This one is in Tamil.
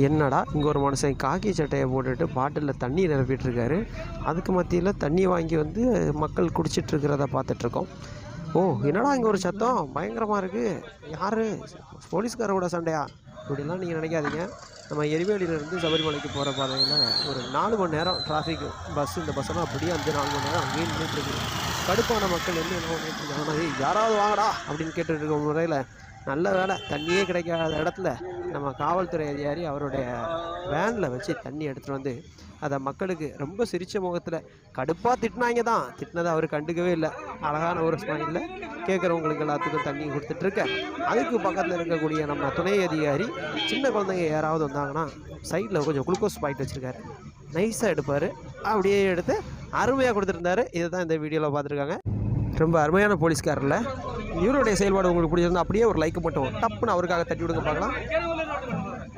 என்னடா இங்கே ஒரு மனுஷன் காக்கி சட்டையை போட்டுட்டு பாட்டிலில் தண்ணி நிரப்பிட்டுருக்காரு. அதுக்கு மத்தியில் தண்ணி வாங்கி வந்து மக்கள் குடிச்சிட்ருக்கிறத பார்த்துட்ருக்கோம். ஓ, என்னடா இங்கே ஒரு சத்தம் பயங்கரமாக இருக்குது, யார் போலீஸ்காரோட சண்டையா? இப்படிலாம் நீங்கள் நினைக்காதீங்க. நம்ம எரிவேலியிலேருந்து சபரிமலைக்கு போகிற பாதையில் ஒரு 4 மணி நேரம் டிராஃபிக் இந்த பஸ்ஸெல்லாம் அப்படியே 4 மணி நேரம் அங்கேயும் நின்றுட்டுருக்கு. கடுப்பான மக்கள் என்ன பண்ணிட்டுருக்காங்கன்னா, யாராவது வாங்கடா அப்படின்னு கேட்டுட்டு இருக்க முறையில் நல்ல வேலை தண்ணியே கிடைக்காத இடத்துல நம்ம காவல்துறை அதிகாரி அவருடைய வேனில் வச்சு தண்ணி எடுத்துகிட்டு வந்து அதை மக்களுக்கு ரொம்ப சிரித்த முகத்தில் கடுப்பாக திட்டினாங்க தான். திட்டினதை அவர் கண்டுக்கவே இல்லை. அழகான ஒரு ஸ்மைலில் கேட்குறவங்களுக்கு எல்லாத்துக்கும் தண்ணி கொடுத்துட்ருக்க. அதுக்கு பக்கத்தில் இருக்கக்கூடிய நம்ம துணை அதிகாரி சின்ன குழந்தைங்க யாராவது வந்தாங்கன்னா சைடில் கொஞ்சம் குளுக்கோஸ் பாயிண்ட் வச்சுருக்காரு. நைஸாக எடுப்பார். அப்படியே எடுத்து அருமையாக கொடுத்துருந்தாரு. இதுதான் இந்த வீடியோவில் பார்த்துருக்காங்க. ரொம்ப அருமையான போலீஸ்காரில் இவருடைய செயல்பாடு உங்களுக்கு பிடிச்சிருந்தா அப்படியே ஒரு லைக் மட்டும் டப்புன்னு அவருக்காக தட்டி விடுங்க பார்க்கலாம்.